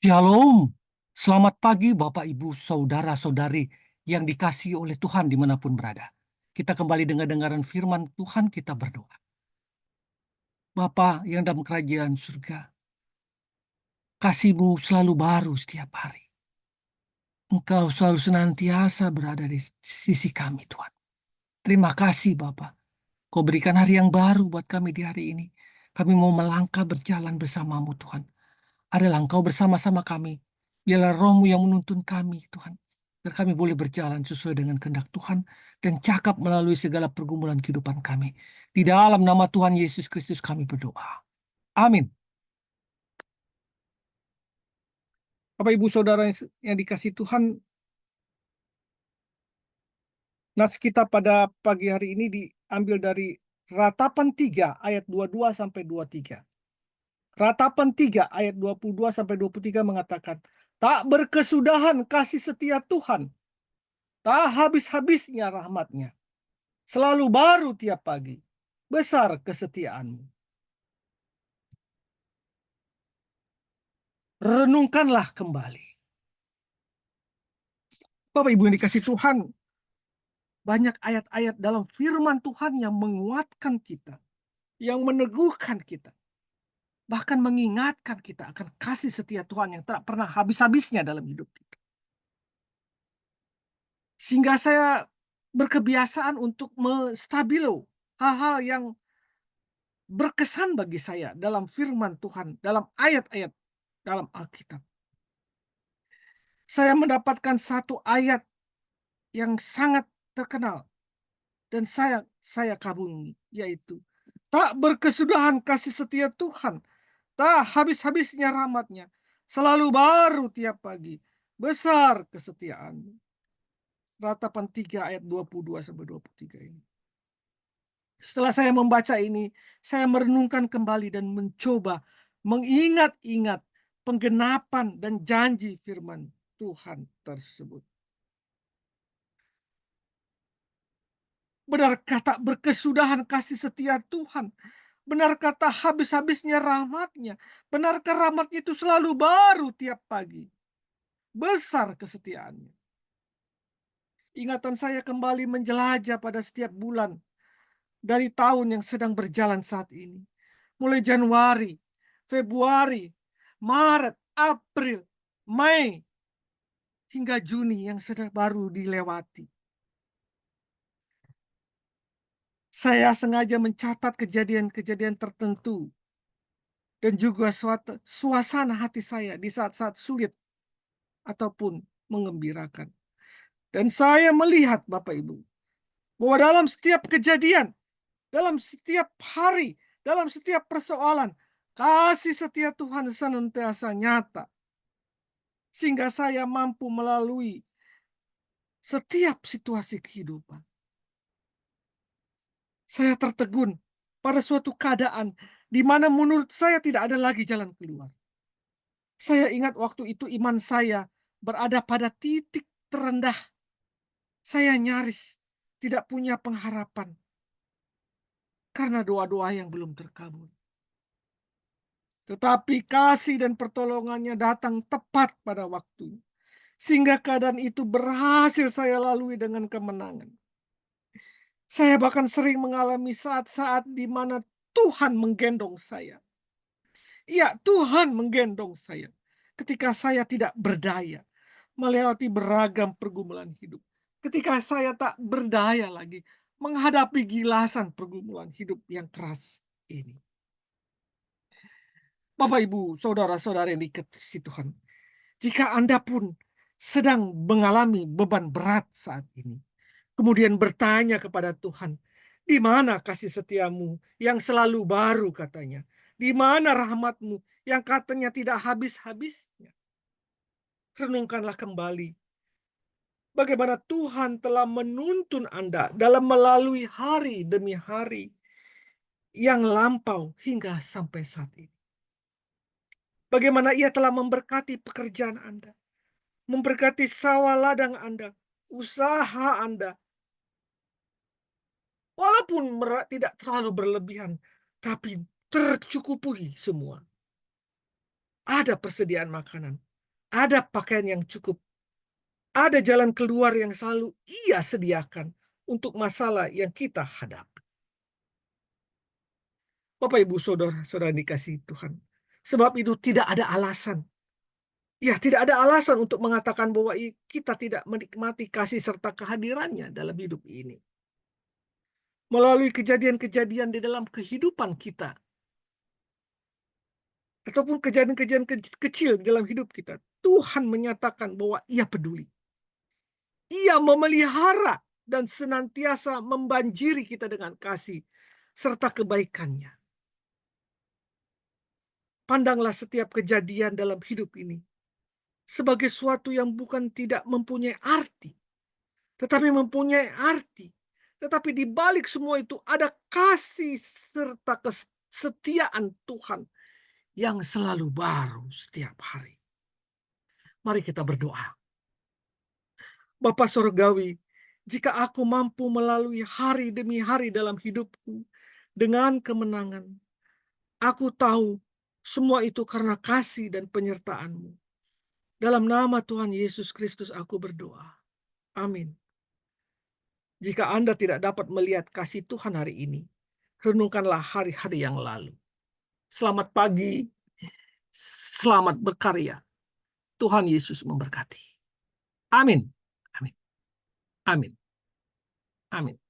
Shalom, selamat pagi Bapak Ibu Saudara-saudari yang dikasihi oleh Tuhan dimanapun berada. Kita kembali dengar-dengaran firman Tuhan, kita berdoa. Bapa yang dalam kerajaan surga, kasih-Mu selalu baru setiap hari. Engkau selalu senantiasa berada di sisi kami Tuhan. Terima kasih Bapa, Kau berikan hari yang baru buat kami di hari ini. Kami mau melangkah berjalan bersama-Mu Tuhan. Adalah Engkau bersama-sama kami. Biarlah Roh-Mu yang menuntun kami, Tuhan. Biar kami boleh berjalan sesuai dengan kehendak Tuhan dan cakap melalui segala pergumulan kehidupan kami. Di dalam nama Tuhan Yesus Kristus kami berdoa. Amin. Bapak Ibu Saudara yang dikasih Tuhan, nas kita pada pagi hari ini diambil dari Ratapan 3 ayat 22 sampai 23. Ratapan 3 ayat 22 sampai 23 mengatakan, tak berkesudahan kasih setia Tuhan, tak habis-habisnya rahmatnya. Selalu baru tiap pagi. Besar kesetiaanmu. Renungkanlah kembali. Bapak Ibu yang dikasih Tuhan, banyak ayat-ayat dalam firman Tuhan yang menguatkan kita, yang meneguhkan kita, bahkan mengingatkan kita akan kasih setia Tuhan yang tak pernah habis-habisnya dalam hidup kita. Sehingga saya berkebiasaan untuk menstabilo hal-hal yang berkesan bagi saya dalam firman Tuhan, dalam ayat-ayat dalam Alkitab. Saya mendapatkan satu ayat yang sangat terkenal dan saya kagumi, yaitu tak berkesudahan kasih setia Tuhan, tak habis-habisnya rahmatnya, selalu baru tiap pagi, besar kesetiaanmu. Ratapan 3 ayat 22 sampai 23 ini. Setelah saya membaca ini, saya merenungkan kembali dan mencoba mengingat-ingat penggenapan dan janji firman Tuhan tersebut. Benar kata berkesudahan kasih setia Tuhan. Benar kata habis-habisnya rahmatnya. Benarkah rahmatnya itu selalu baru tiap pagi. Besar kesetiaannya. Ingatan saya kembali menjelajah pada setiap bulan dari tahun yang sedang berjalan saat ini. Mulai Januari, Februari, Maret, April, Mei, hingga Juni yang sedang baru dilewati. Saya sengaja mencatat kejadian-kejadian tertentu dan juga suasana hati saya di saat-saat sulit ataupun mengembirakan. Dan saya melihat Bapak Ibu, bahwa dalam setiap kejadian, dalam setiap hari, dalam setiap persoalan, kasih setia Tuhan senantiasa nyata. Sehingga saya mampu melalui setiap situasi kehidupan. Saya tertegun pada suatu keadaan di mana menurut saya tidak ada lagi jalan keluar. Saya ingat waktu itu iman saya berada pada titik terendah. Saya nyaris tidak punya pengharapan karena doa-doa yang belum terkabul. Tetapi kasih dan pertolongannya datang tepat pada waktunya. Sehingga keadaan itu berhasil saya lalui dengan kemenangan. Saya bahkan sering mengalami saat-saat di mana Tuhan menggendong saya. Iya, Tuhan menggendong saya ketika saya tidak berdaya melewati beragam pergumulan hidup. Ketika saya tak berdaya lagi menghadapi gilasan pergumulan hidup yang keras ini. Bapak, Ibu, saudara-saudara yang dikasihi Tuhan, jika Anda pun sedang mengalami beban berat saat ini, kemudian bertanya kepada Tuhan, di mana kasih setiamu yang selalu baru katanya? Di mana rahmatmu yang katanya tidak habis-habisnya? Renungkanlah kembali bagaimana Tuhan telah menuntun Anda dalam melalui hari demi hari yang lampau hingga sampai saat ini. Bagaimana Ia telah memberkati pekerjaan Anda, memberkati sawah ladang Anda, usaha Anda. Walaupun tidak terlalu berlebihan, tapi tercukupi semua. Ada persediaan makanan, ada pakaian yang cukup, ada jalan keluar yang selalu Ia sediakan untuk masalah yang kita hadapi. Bapak, Ibu, Saudara-saudara dikasihi Tuhan. Sebab itu tidak ada alasan. Ya, tidak ada alasan untuk mengatakan bahwa kita tidak menikmati kasih serta kehadirannya dalam hidup ini. Melalui kejadian-kejadian di dalam kehidupan kita, ataupun kejadian-kejadian kecil di dalam hidup kita, Tuhan menyatakan bahwa Ia peduli. Ia memelihara dan senantiasa membanjiri kita dengan kasih serta kebaikannya. Pandanglah setiap kejadian dalam hidup ini sebagai suatu yang bukan tidak mempunyai arti, tetapi mempunyai arti. Tetapi di balik semua itu ada kasih serta kesetiaan Tuhan yang selalu baru setiap hari. Mari kita berdoa. Bapa Sorgawi, jika aku mampu melalui hari demi hari dalam hidupku dengan kemenangan, aku tahu semua itu karena kasih dan penyertaan-Mu. Dalam nama Tuhan Yesus Kristus aku berdoa. Amin. Jika Anda tidak dapat melihat kasih Tuhan hari ini, renungkanlah hari-hari yang lalu. Selamat pagi, selamat berkarya. Tuhan Yesus memberkati. Amin. Amin. Amin. Amin.